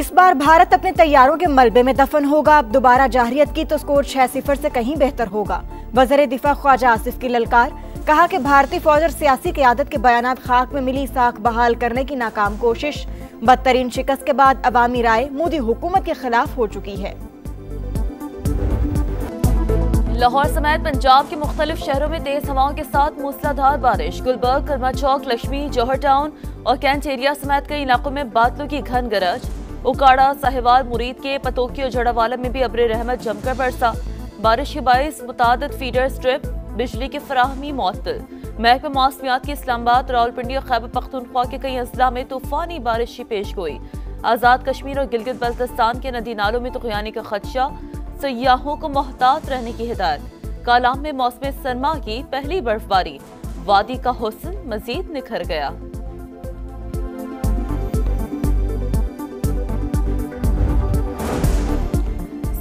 इस बार भारत अपने तैयारों के मलबे में दफन होगा। अब दोबारा जारहियत की तो स्कोर 6-0 से कहीं बेहतर होगा। वज़ीर दिफा ख्वाजा आसिफ की ललकार, कहा कि भारतीय फौज और सियासी क़यादत के बयानात खाक में मिली साख बहाल करने की नाकाम कोशिश। बदतरीन शिकस्त के बाद अवामी राय मोदी हुकूमत के खिलाफ हो चुकी है। लाहौर समेत पंजाब के मुख्तलिफ शहरों में तेज हवाओं के साथ मूसलाधार बारिश। गुलबर्ग, कर्मा चौक, लक्ष्मी, जौहर टाउन और कैंट एरिया समेत कई इलाकों में बादलों की घन गरज। उकाड़ा, साहिवाल, मुरीद के पतोकी और जड़ावाला में भी अब्र रहमत जमकर बरसा। बारिश के बाइस मुतादिद फीडर स्ट्रिप, बिजली की फराहमी मुअत्तल। महकमा मौसमियात की इस्लामाबाद, रावलपिंडी और खैबर पख्तूनख्वा के कई अजला में तूफानी बारिश की पेश गोई। आज़ाद कश्मीर और गिलगित बल्तिस्तान के नदी नालों में तुग़यानी का खदशा, सयाहों को मोहतात रहने की हिदायत। कालाम में मौसम सरमा की पहली बर्फबारी, वादी का हुस्न मजीद निखर गया।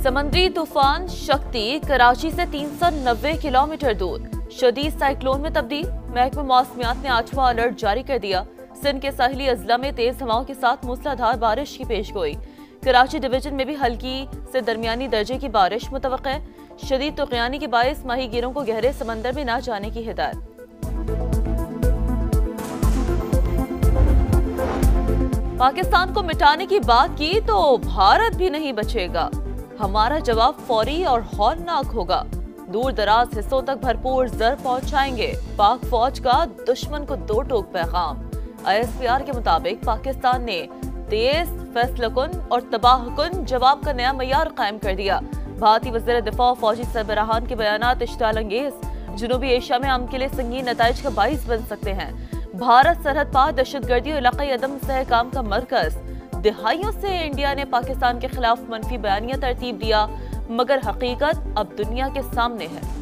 समंदरी तूफान शक्ति कराची से 390 किलोमीटर दूर शदीद साइक्लोन में तब्दील। महकमा मौसमियात ने 8वां अलर्ट जारी कर दिया। सिंध के साहिली अजला में तेज हवाओं के साथ मूसलाधार बारिश की पेश गोई। कराची डिवीजन में भी हल्की से दरमियानी दर्जे की बारिश मुतवक्के है। शदीद तुग़यानी के बायस माहीगीरों को गहरे समंदर में न जाने की हिदायत। पाकिस्तान को मिटाने की बात की तो भारत भी नहीं बचेगा। हमारा जवाब फौरी और हौलनाक होगा। दूर दराज हिस्सों तक भरपूर जर पहुंचाएंगे। पाक फौज का दुश्मन को दो टोक पैगाम। ISPR के मुताबिक पाकिस्तान ने तेज, फैसलाकुन और तबाहकुन जवाब का नया मयार कायम कर दिया। भारतीय वज़ीर दिफा और फौजी सरबराहान के बयानात इश्ताल अंगेज, जनूबी एशिया में अमन के लिए संगीन नताइज का बाइस बन सकते हैं। भारत सरहद पार दहशतगर्दी और इलाकाई अदम सहकाम का मरकज। दिहाइयों से इंडिया ने पाकिस्तान के खिलाफ मनफी बयानिया तरतीब दिया, मगर हकीकत अब दुनिया के सामने है।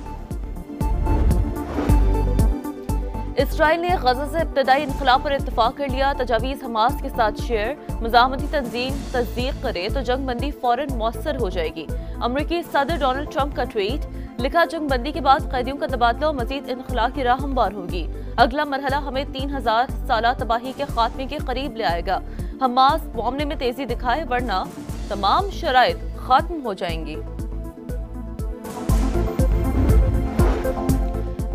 इसराइल ने गजा से इब्तदाई इनकलाब पर इत्तफाक कर लिया। तजावीज़ हमास के साथ शेयर। मुज़ाहमती तंजीम तस्दीक करे तो जंग बंदी फौरन मौसर हो जाएगी। अमरीकी सदर डोनाल्ड ट्रंप का ट्वीट, लिखा जंग बंदी के बाद कैदियों का तबादला और मजीद इनखला की राह हमवार होगी। अगला मरहला हमें 3000 साल तबाही के खात्मे के करीब ले आएगा। हमास मामले में तेजी दिखाए वरना तमाम शराइत खत्म हो जाएंगी।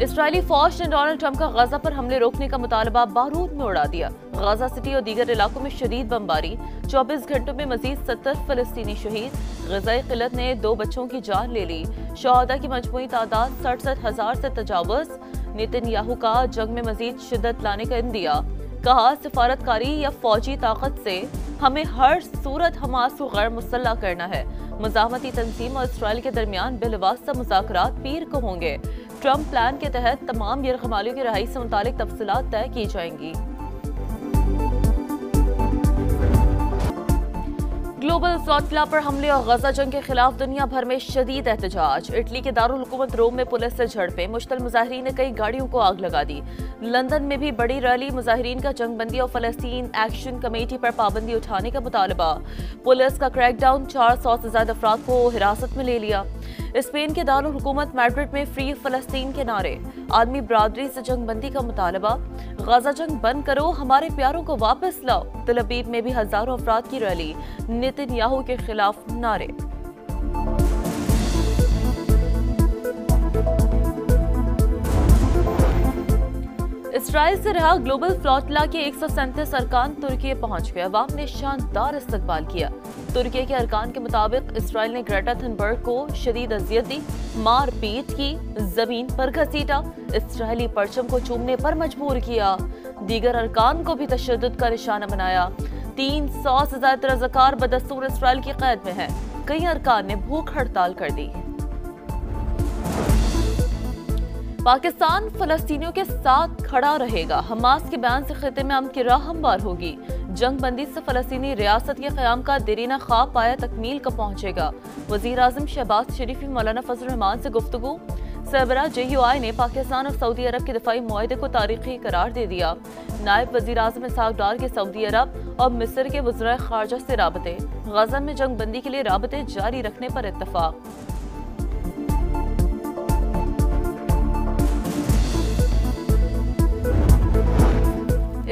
इसराइली फौज ने डोनाल्ड ट्रंप का गजा पर हमले रोकने का मुतालबा बारूद में उड़ा दिया। गजा सिटी और दीगर इलाकों में शदीद बमबारी। 24 घंटों में मजीद 70 फलस्तीनी शहीद। ग़ज़ाई क़िल्लत ने 2 बच्चों की जान ले ली। शहादा की मजमूई तादाद 67,000 से तजावुज़। नेतन्याहू का जंग में मजीद शिद्दत लाने का इंदिया। कहा, सिफारतकारी या फौजी ताकत से हमें हर सूरत हमास को गैर मुसल्लह करना है। मुज़ाहमती तंजीम और इसराइल के दरमियान बिलवास्ता मुज़ाकरात पीर को होंगे। ट्रंप प्लान के तहत तमाम यरगमालियों की रहाई से मुतालिक तफसीलात तय की जाएंगी। ग्लोबल फ्लॉटिला पर हमले और गजा जंग के खिलाफ दुनिया भर में शदीद एहतजाज। इटली के दारुल हुकूमत रोम में पुलिस से झड़पें। मुश्तल मुजाहिरीन ने कई गाड़ियों को आग लगा दी। लंदन में भी बड़ी रैली। मुजाहिरीन का जंगबंदी और फलस्तीन एक्शन कमेटी पर पाबंदी उठाने का मुतालबा। पुलिस का क्रैकडाउन, 400 से ज्यादा अफराद को हिरासत में ले लिया। स्पेन के दारुल हुकूमत मैड्रिड में फ्री फलस्तीन के नारे। आदमी बरादरी से जंगबंदी का मुतालबा। गजा जंग बंद करो, हमारे प्यारों को वापस लाओ। तल अबीब में भी हजारों अफराद की रैली। नेतन्याहू के खिलाफ नारे। इसराइल से रहा ग्लोबल फ्लॉटिला के 137 अरकान तुर्की पहुंच गए। अवाम ने शानदार इस्तकबाल किया। तुर्की के अरकान के मुताबिक इसराइल ने ग्रेटा थनबर्ग को शदीद अजियत दी, मार पीट की, जमीन पर घसीटा, इसराइली परचम को चूमने पर मजबूर किया। दीगर अरकान को भी तशद्दुद का निशाना बनाया। 300 से ज्यादा रज़ाकार बदस्तूर इसराइल की कैद में हैं। कई अरकान ने भूख हड़ताल कर दी। पाकिस्तान फलस्तीनियों के साथ खड़ा रहेगा। हमास के बयान से खिते में अमन की राह हमवार होगी। जंग बंदी से फलस्तीनी रियासत के क़याम का देरीना ख्वाब पाया तकमील का पहुंचेगा। वज़ीर आज़म शहबाज शरीफ ने मौलाना फजल रहमान से गुफ्तगू। सरबराह JUI ने पाकिस्तान और सऊदी अरब के दिफाई मुआहदे को तारीखी करार दे दिया। नायब वज़ीर आज़म इसहाक डार के सऊदी अरब और मिस्र के वज़राए ख़ारजा से राबते। गजा में जंग बंदी के लिए राबते जारी रखने पर इत्तफाक।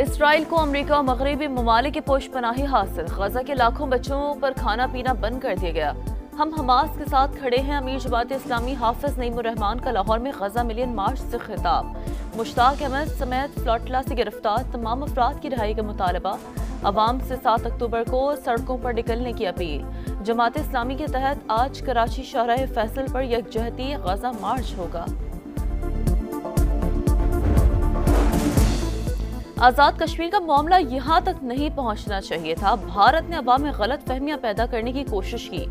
इसराइल को अमेरिका और मगरबी ममालिक की पोशपनाही हासिल। गजा के लाखों बच्चों पर खाना पीना बंद कर दिया गया। हम हमास के साथ खड़े हैं। अमीर जमात इस्लामी हाफिज नईमुर रहमान का लाहौर में गजा मिलियन मार्च से खिताब। मुश्ताक अहमद समेत फ्लोटला से गिरफ्तार तमाम अफराद की रिहाई का मुतालबा। अवाम से 7 अक्टूबर को सड़कों पर निकलने की अपील। जमात इस्लामी के तहत आज कराची शाहराह फैसल पर यकजहती गजा मार्च होगा। आज़ाद कश्मीर का मामला यहाँ तक नहीं पहुँचना चाहिए था। भारत ने अवाम में गलत फहमियाँ पैदा करने की कोशिश की।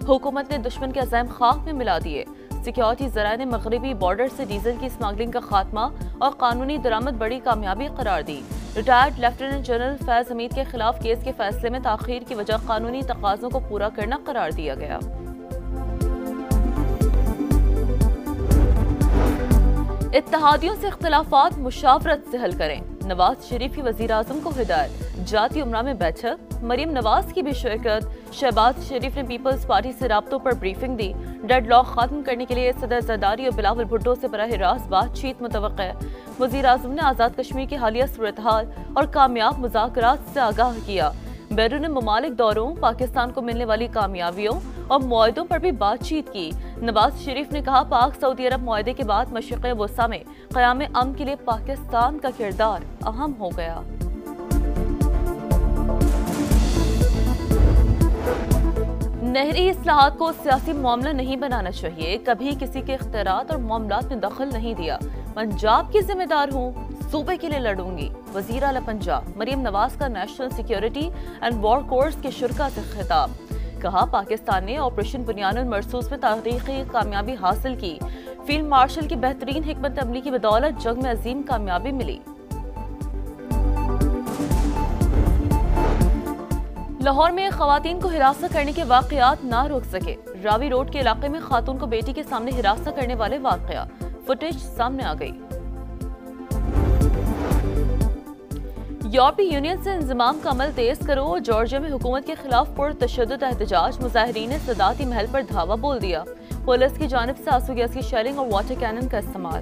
हुकूमत ने दुश्मन के अज़ैम खाक में मिला दिए। सिक्योरिटी ज़राए ने मगरबी बॉर्डर से डीजल की स्मगलिंग का खात्मा और कानूनी दरामद बड़ी कामयाबी करार दी। Retired lieutenant general Faiz Hamid के खिलाफ केस के फैसले में ताख़ीर की वजह कानूनी तकाज़ों को पूरा करना करार दिया गया। इत्तेहादियों से इख्तिलाफात मुशावरत से हल करें। नवाज शरीफ की वज़ीर आज़म को हिदायत। जाती उमरा में बैठक, मरीम नवाज की भी शिरकत। शहबाज शरीफ ने पीपल्स पार्टी से राब्तों पर ब्रीफिंग दी। डेडलॉक खत्म करने के लिए सदर जरदारी और बिलावल भुट्टो से बराह रास्त बातचीत मुतवक्किह है। वज़ीर आज़म ने आज़ाद कश्मीर की हालिया सूरत हाल और कामयाब मुज़ाकरात से आगाह किया। बैरून ममालिक दौरों, पाकिस्तान को मिलने वाली कामयाबियों और मुआहदों पर भी बातचीत की। नवाज शरीफ ने कहा, पाक सऊदी अरब मुआहदे के बाद मशरिक़ वस्ता में क़याम अमन के लिए पाकिस्तान का किरदार अहम हो गया। नहरी इस्लाहात को सियासी मामला नहीं बनाना चाहिए। कभी किसी के इख्तियारात और मामलात में दखल नहीं दिया। पंजाब की जिम्मेदार हूँ, सूबे के लिए लड़ूंगी। वज़ीर आला पंजाब मरीम नवाज का national security and war course के शुरा से खिताब। कहा, पाकिस्तान ने ऑपरेशन बुनियानुल मरसूस में तारीखी कामयाबी हासिल की। फील्ड मार्शल की बेहतरीन हिकमत अमली की बदौलत जंग में अजीम कामयाबी मिली। लाहौर में खवातीन को हिरासत करने के वाकयात ना रोक सके। रावी रोड के इलाके में खातून को बेटी के सामने हिरासत करने वाले वाकया फुटेज सामने आ गई। यूरोपीय यूनियन से इंजमाम का अमल तेज करो। जॉर्जिया में हुकूमत के खिलाफ पुरतशद्दुद एहतजाज। मुजाहिरीन ने सदाती महल पर धावा बोल दिया। पुलिस की जानिब से आंसू गैस की शेलिंग और वाटर कैनन का इस्तेमाल।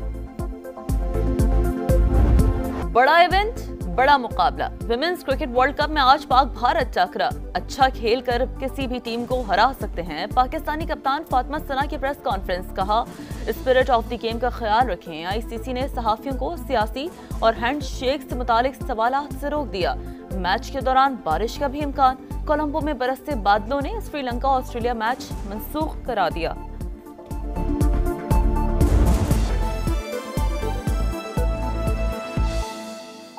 बड़ा इवेंट, बड़ा मुकाबला। विमेंस क्रिकेट वर्ल्ड कप में आज पाक भारत टकरा। अच्छा खेल कर किसी भी टीम को हरा सकते हैं। पाकिस्तानी कप्तान फातिमा सना की प्रेस कॉन्फ्रेंस। कहा, स्पिरिट ऑफ द गेम का ख्याल रखें। आईसीसी ने सहाफियों को सियासी और हैंडशेक से मुतालिक सवालात से रोक दिया। मैच के दौरान बारिश का भी इम्कान। कोलंबो में बरसते बादलों ने श्रीलंका ऑस्ट्रेलिया मैच मनसूख करा दिया।